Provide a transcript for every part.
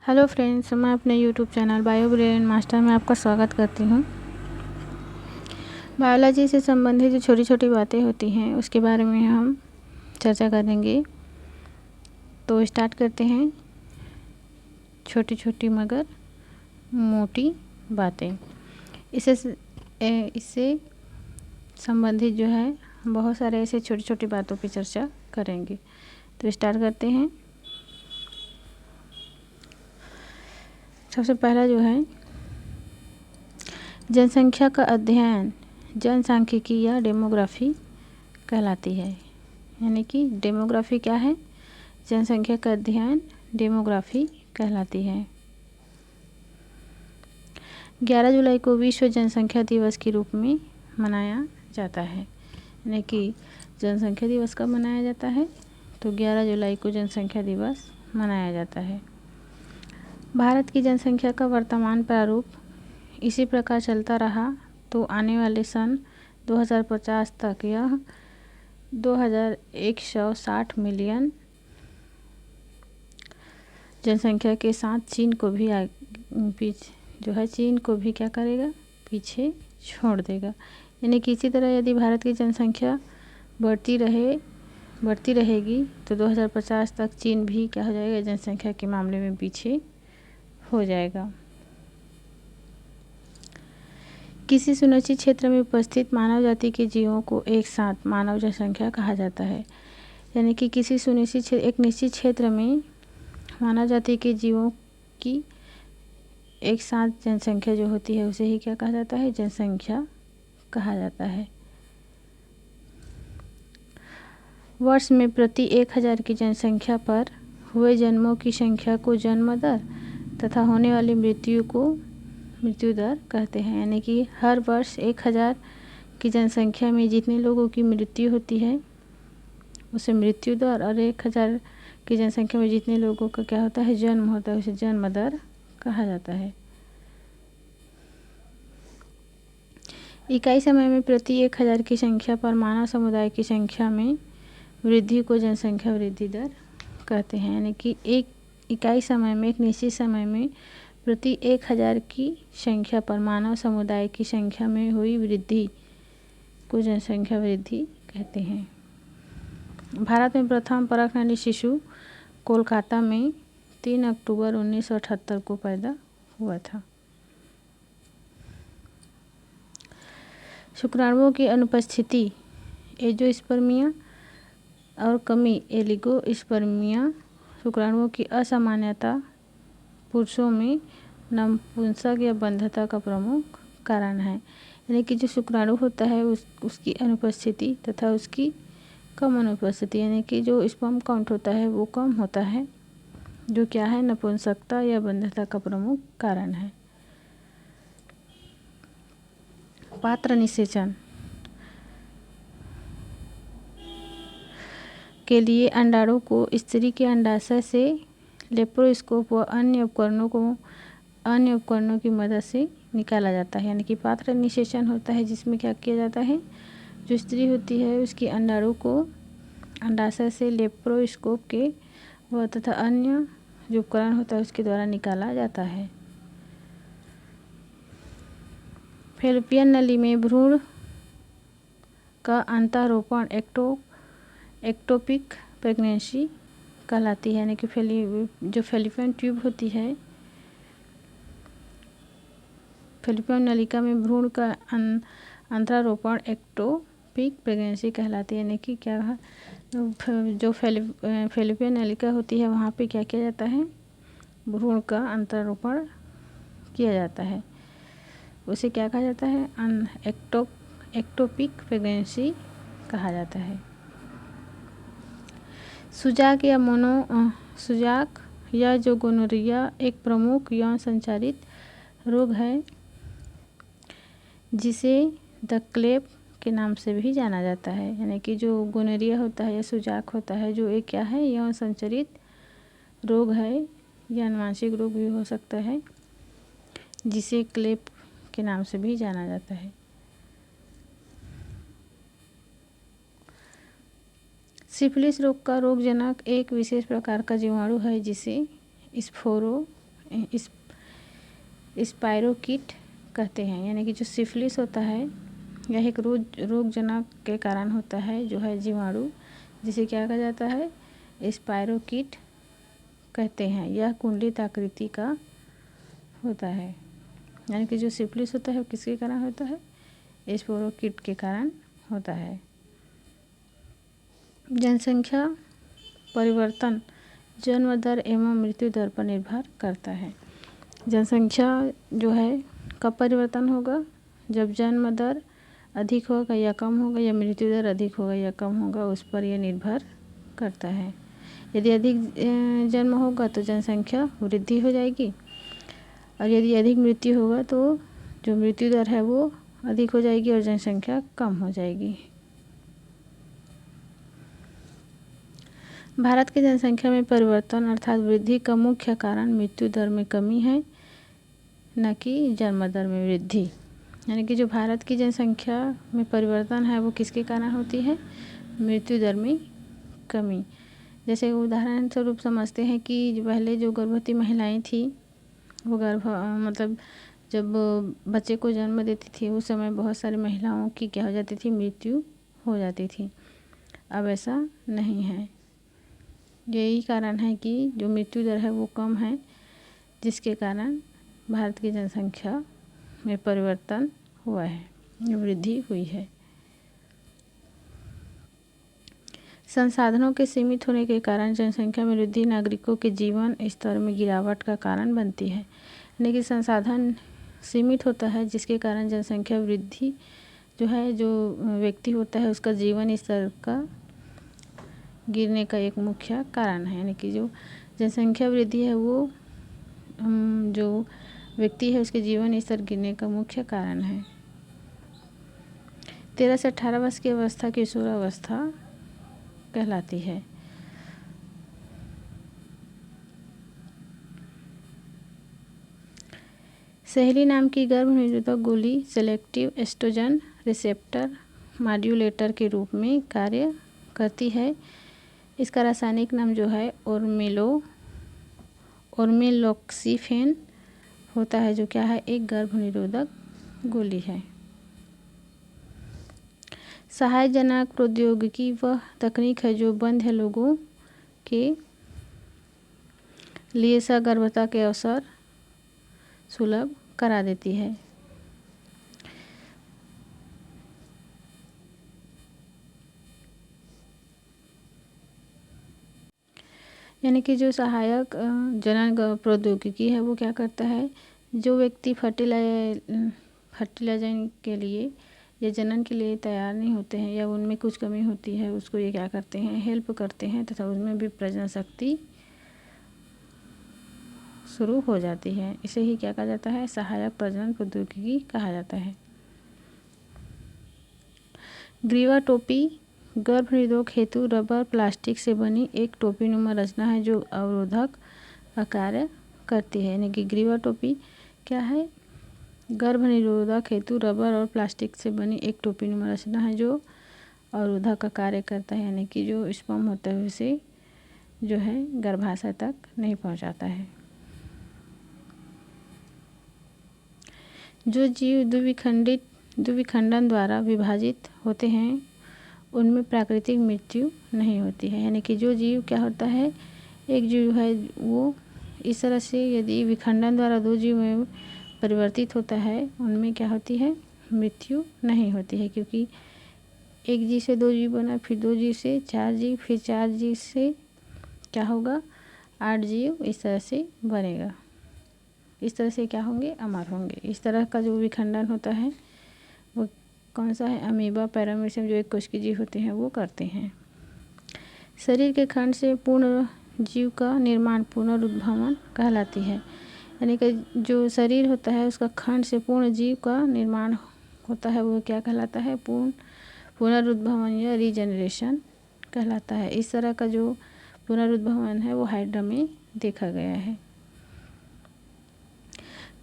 Hello friends, मैं अपने YouTube channel bio brain master में आपका स्वागत करती हूँ। बायोलॉजी से संबंधित जो छोटी छोटी बातें होती हैं उसके बारे में हम चर्चा करेंगे। तो स्टार्ट करते हैं। छोटी छोटी मगर मोटी बातें। इससे संबंधित जो है बहुत सारे ऐसे छोटी छोटी बातों पर चर्चा करेंगे। तो स्टार्ट करते हैं। सबसे पहला जो है जनसंख्या का अध्ययन जनसांख्यिकी या डेमोग्राफी कहलाती है। यानी कि डेमोग्राफी क्या है? जनसंख्या का अध्ययन डेमोग्राफी कहलाती है। 11 जुलाई को विश्व जनसंख्या दिवस के रूप में मनाया जाता है। यानी कि जनसंख्या दिवस कब मनाया जाता है? तो 11 जुलाई को जनसंख्या दिवस मनाया जाता है। भारत की जनसंख्या का वर्तमान प्रारूप इसी प्रकार चलता रहा तो आने वाले सन 2050 तक यह 2160 मिलियन जनसंख्या के साथ चीन को भी चीन को भी क्या करेगा? पीछे छोड़ देगा। यानी कि इसी तरह यदि भारत की जनसंख्या बढ़ती रहेगी तो 2050 तक चीन भी क्या हो जाएगा? जनसंख्या के मामले में पीछे हो जाएगा। किसी सुनिश्चित क्षेत्र में उपस्थित मानव जाति के जीवों को एक साथ मानव जनसंख्या कहा जाता है। यानी कि किसी एक निश्चित क्षेत्र में मानव जाति के जीवों की एक साथ जनसंख्या जो होती है उसे ही क्या कहा जाता है? जनसंख्या कहा जाता है। वर्ष में प्रति 1000 की जनसंख्या पर हुए जन्मों की संख्या को जन्म दर तथा होने वाली मृत्यु को मृत्यु दर कहते हैं। यानी कि हर वर्ष 1000 की जनसंख्या में जितने लोगों की मृत्यु होती है उसे मृत्यु दर, और 1000 की जनसंख्या में जितने लोगों का क्या होता है? जन्म होता है, उसे जन्म दर कहा जाता है। इकाई समय में प्रति 1000 की संख्या पर मानव समुदाय की संख्या में वृद्धि को जनसंख्या वृद्धि दर कहते हैं। यानी कि एक इकाई समय में, एक निश्चित समय में प्रति 1000 की संख्या पर मानव समुदाय की संख्या में हुई वृद्धि को जनसंख्या वृद्धि कहते हैं। भारत में प्रथम परखनाली शिशु कोलकाता में 3 अक्टूबर 1978 को पैदा हुआ था। शुक्राणुओं की अनुपस्थिति एंजियोस्पर्मिया और कमी ओलिगोस्पर्मिया, शुक्राणुओं की असामान्यता पुरुषों में नपुंसक या बंधता का प्रमुख कारण है। यानी कि जो शुक्राणु होता है उसकी अनुपस्थिति तथा उसकी कम अनुपस्थिति, यानी कि जो स्पर्म काउंट होता है वो कम होता है, जो क्या है? नपुंसकता या बंधता का प्रमुख कारण है। पात्र निषेचन के लिए अंडाणु को स्त्री के अंडाशय से लेप्रोस्कोप व अन्य उपकरणों की मदद से निकाला जाता है। यानी कि पात्र निषेचन होता है जिसमें क्या किया जाता है? जो स्त्री होती है उसकी अंडाणु को अंडाशय से लेप्रोस्कोप के व तथा अन्य जो उपकरण होता है उसके द्वारा निकाला जाता है। फैलोपियन नली में भ्रूण का अंतःरोपण एक्टोपिक प्रेगनेंसी कहलाती है। यानी कि जो फैलोपियन ट्यूब होती है, फैलोपियन नलिका में भ्रूण का अंतरारोपण एक्टोपिक प्रेगनेंसी कहलाती है। यानी कि क्या है? जो फैलोपियन नलिका होती है वहाँ पे क्या किया जाता है? भ्रूण का अंतरारोपण किया जाता है, उसे क्या कहा जाता है? एक्टोपिक प्रेगनेंसी कहा जाता है। सुजाक या जो गोनोरिया एक प्रमुख यौन संचारित रोग है जिसे द क्लेप के नाम से भी जाना जाता है। यानी कि जो गोनोरिया होता है या सुजाक होता है जो एक क्या है? यौन संचारित रोग है या आनुवंशिक रोग भी हो सकता है, जिसे क्लेप के नाम से भी जाना जाता है। सिफिलिस रोग का रोगजनक एक विशेष प्रकार का जीवाणु है जिसे इस स्पाइरोकीट कहते हैं। यानी कि जो सिफिलिस होता है यह एक रोगजनक के कारण होता है, जो है जीवाणु, जिसे क्या कहा जाता है, स्पाइरोकीट कहते हैं। यह कुंडलित आकृति का होता है। यानी कि जो सिफिलिस होता है वो किसके कारण होता है, स्पाइरोकीट के कारण होता है। जनसंख्या परिवर्तन जन्म दर एवं मृत्यु दर पर निर्भर करता है। जनसंख्या जो है कब परिवर्तन होगा, जब जन्म दर अधिक होगा या कम होगा, या मृत्यु दर अधिक होगा या कम होगा, उस पर यह निर्भर करता है। यदि अधिक जन्म होगा तो जनसंख्या वृद्धि हो जाएगी, और यदि अधिक मृत्यु होगा तो जो मृत्यु दर है वो अधिक हो जाएगी और जनसंख्या कम हो जाएगी। भारत की जनसंख्या में परिवर्तन अर्थात वृद्धि का मुख्य कारण मृत्यु दर में कमी है, न कि जन्म दर में वृद्धि। यानी कि जो भारत की जनसंख्या में परिवर्तन है वो किसके कारण होती है, मृत्यु दर में कमी। जैसे उदाहरण स्वरूप समझते हैं कि पहले जो गर्भवती महिलाएं थी वो मतलब जब बच्चे को जन्म देती थी उस समय बहुत सारी महिलाओं की क्या हो जाती थी, मृत्यु हो जाती थी। अब ऐसा नहीं है। यही कारण है कि जो मृत्यु दर है वो कम है, जिसके कारण भारत की जनसंख्या में परिवर्तन हुआ है, वृद्धि हुई है। संसाधनों के सीमित होने के कारण जनसंख्या में वृद्धि नागरिकों के जीवन स्तर में गिरावट का कारण बनती है। यानी कि संसाधन सीमित होता है, जिसके कारण जनसंख्या वृद्धि जो है, जो व्यक्ति होता है उसका जीवन स्तर का गिरने का एक मुख्य कारण है। यानी कि जो जनसंख्या वृद्धि है वो जो व्यक्ति है उसके जीवन स्तर गिरने का मुख्य कारण है। 13 से 18 वर्ष की अवस्था किशोरावस्था कहलाती है। सहेली नाम की गर्भ निरोधक गोली सेलेक्टिव एस्ट्रोजन रिसेप्टर मॉड्यूलेटर के रूप में कार्य करती है। इसका रासायनिक नाम जो है ओर्मेलोक्सिफेन होता है, जो क्या है, एक गर्भ निरोधक गोली है। सहायजनक प्रौद्योगिकी वह तकनीक है जो बंध लोगों के लिए सगर्भता के अवसर सुलभ करा देती है। यानी कि जो सहायक जनन प्रौद्योगिकी है वो क्या करता है, जो व्यक्ति फर्टिलाइजेशन के लिए या जनन के लिए तैयार नहीं होते हैं या उनमें कुछ कमी होती है, उसको ये क्या करते हैं, हेल्प करते हैं तथा उसमें भी प्रजनन शक्ति शुरू हो जाती है। इसे ही क्या कहा जाता है, सहायक प्रजनन प्रौद्योगिकी कहा जाता है। ग्रीवा टोपी गर्भ निरोधक हेतु रबर प्लास्टिक से बनी एक टोपीनुमा रचना है जो अवरोधक का कार्य करती है। यानी कि ग्रीवा टोपी क्या है, गर्भ निरोधक हेतु रबर और प्लास्टिक से बनी एक टोपीनुमा रचना है जो अवरोधक का कार्य करता है। यानी कि जो स्पर्म होता है उसे जो है गर्भाशय तक नहीं पहुंचाता है। जो जीव द्विविखंडन द्वारा विभाजित होते हैं उनमें प्राकृतिक मृत्यु नहीं होती है। यानी कि जो जीव क्या होता है, एक जीव है वो इस तरह से यदि विखंडन द्वारा दो जीव में परिवर्तित होता है उनमें क्या होती है, मृत्यु नहीं होती है, क्योंकि एक जीव से दो जीव बना, फिर दो जीव से चार जीव, फिर चार जीव से क्या होगा, 8 जीव, इस तरह से बनेगा। इस तरह से क्या होंगे, अमर होंगे। इस तरह का जो विखंडन होता है वो कौन सा है, अमीबा पैरामीशियम जो एक कोशिकीय जीव होते हैं वो करते हैं। शरीर के खंड से पूर्ण जीव का निर्माण पुनरुद्भवन कहलाती है। यानी कि जो शरीर होता है उसका खंड से पूर्ण जीव का निर्माण होता है वो क्या कहलाता है, पुनरुद्भवन या रीजनरेशन कहलाता है। इस तरह का जो पुनरुद्भवन है वो हाइड्रा में देखा गया है।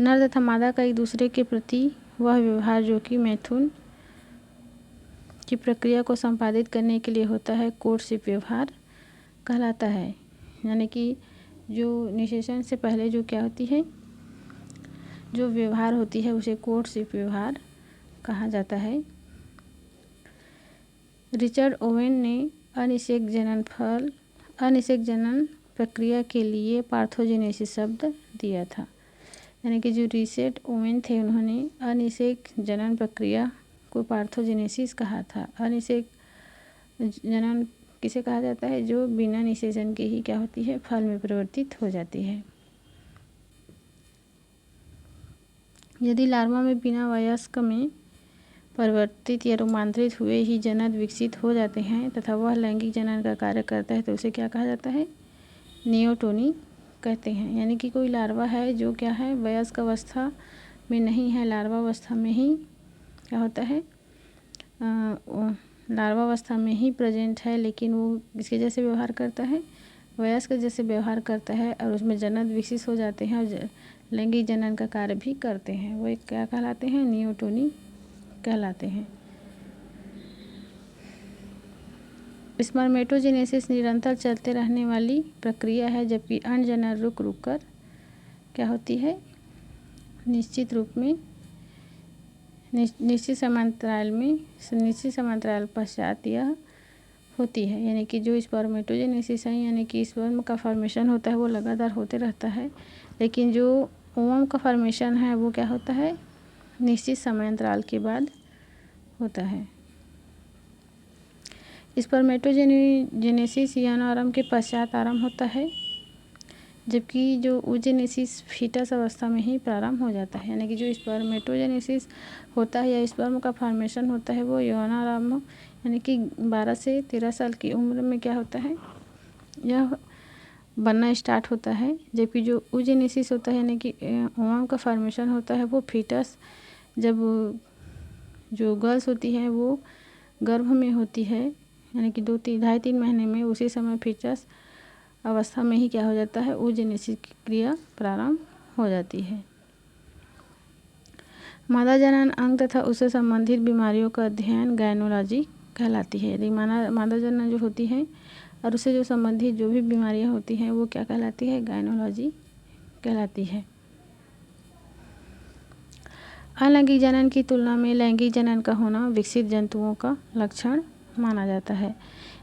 नर तथा मादा का एक दूसरे के प्रति वह व्यवहार जो कि मैथुन की प्रक्रिया को संपादित करने के लिए होता है कोर्टशिप व्यवहार कहलाता है। यानी कि जो निषेचन से पहले जो क्या होती है, जो व्यवहार होती है उसे कोर्टशिप व्यवहार कहा जाता है। रिचर्ड ओवेन ने अनिषेक जनन प्रक्रिया के लिए पार्थोजेनेसिस शब्द दिया था। यानी कि जो रिचर्ड ओवेन थे उन्होंने अनिषेक जनन प्रक्रिया को पार्थोजेनेसिस कहा था। अनिषेक जनन किसे कहा जाता है, जो बिना निषेचन के ही क्या होती है, फल में परिवर्तित हो जाती है। यदि लार्वा में बिना वयस्क में परिवर्तित या रूपांतरित हुए ही जनन विकसित हो जाते हैं तथा वह लैंगिक जनन का कार्य करता है तो उसे क्या कहा जाता है, नियोटोनी कहते हैं। यानी कि कोई लार्वा है जो क्या है, वयस्क अवस्था में नहीं है, लार्वा अवस्था में ही क्या होता है, लार्वा अवस्था में ही प्रेजेंट है, लेकिन वो किसके जैसे व्यवहार करता है, वयस्क जैसे व्यवहार करता है और उसमें जनन विकसित हो जाते हैं और लैंगिक जनन का कार्य भी करते हैं। वो एक क्या कहलाते हैं, नियोटोनी कहलाते हैं। स्पर्मेटोजेनेसिस निरंतर चलते रहने वाली प्रक्रिया है, जबकि अंड जनन रुक रुक कर क्या होती है, निश्चित रूप में निश्चित समांतराल पश्चात यह होती है। यानी कि जो स्पर्मेटोजेनेसिस है, यानी कि स्पर्म का फॉर्मेशन होता है वो लगातार होते रहता है, लेकिन जो ओवम का फॉर्मेशन है वो क्या होता है, निश्चित समयांतराल के बाद होता है। स्पर्मेटोजेनेसिस यौन आरंभ के पश्चात आरंभ होता है, जबकि जो oogenesis फीटस अवस्था में ही प्रारंभ हो जाता है। यानी कि जो स्पर्मेटोजेनेसिस होता है या स्पर्म का फॉर्मेशन होता है वो यौन आरंभ यानी कि 12 से 13 साल की उम्र में क्या होता है, यह बनना स्टार्ट होता है। जबकि जो oogenesis होता है यानी कि ओवम का फॉर्मेशन होता है वो फीटस, जब जो गर्ल्स होती है वो गर्भ में होती है, यानी कि 2-2.5-3 महीने में, उसी समय फीटस अवस्था में ही क्या हो जाता है, oogenesis की क्रिया प्रारंभ हो जाती है। मादा जनन अंग तथा उससे संबंधित बीमारियों का अध्ययन गायनोलॉजी कहलाती है। यदि मादा जनन जो होती है और उससे जो संबंधित जो भी बीमारियां होती हैं वो क्या कहलाती है, गायनोलॉजी कहलाती है। अलैंगिक जनन की तुलना में लैंगिक जनन का होना विकसित जंतुओं का लक्षण माना जाता है।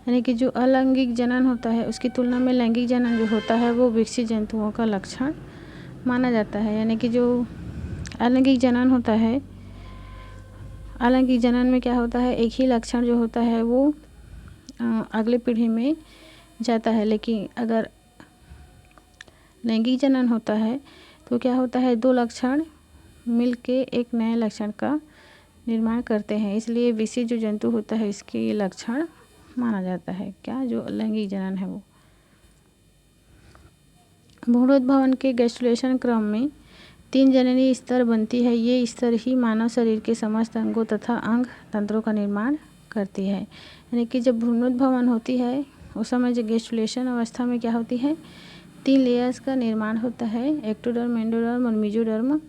यानी कि जो अलैंगिक जनन होता है उसकी तुलना में लैंगिक जनन जो होता है वो विकसित जंतुओं का लक्षण माना जाता है। यानी कि जो अलैंगिक जनन होता है, अलैंगिक जनन में क्या होता है, एक ही लक्षण जो होता है वो अगले पीढ़ी में जाता है, लेकिन अगर लैंगिक जनन होता है तो क्या होता है, 2 लक्षण मिलके एक नए लक्षण का निर्माण करते हैं। इसलिए विकसित जो जंतु होता है इसके लक्षण माना जाता है, क्या, जो लैंगिक जनन है वो। भ्रूणोद्भवन के गैस्ट्रुलेशन क्रम में 3 जननी स्तर बनती है। ये स्तर ही मानव शरीर के समस्त अंगों तथा अंग तंत्रों का निर्माण करती है। यानी कि जब भ्रूणोद्भवन होती है उस समय जो गैस्ट्रुलेशन अवस्था में क्या होती है, 3 लेयर्स का निर्माण होता है, एक्टोडर्म, एंडोडर्म और मेसोडर्म।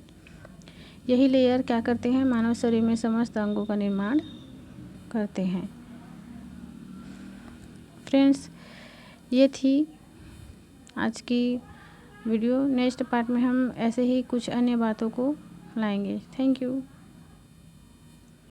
यही लेयर क्या करते हैं, मानव शरीर में समस्त अंगों का निर्माण करते हैं। फ्रेंड्स, ये थी आज की वीडियो। नेक्स्ट पार्ट में हम ऐसे ही कुछ अन्य बातों को लाएंगे। Thank you.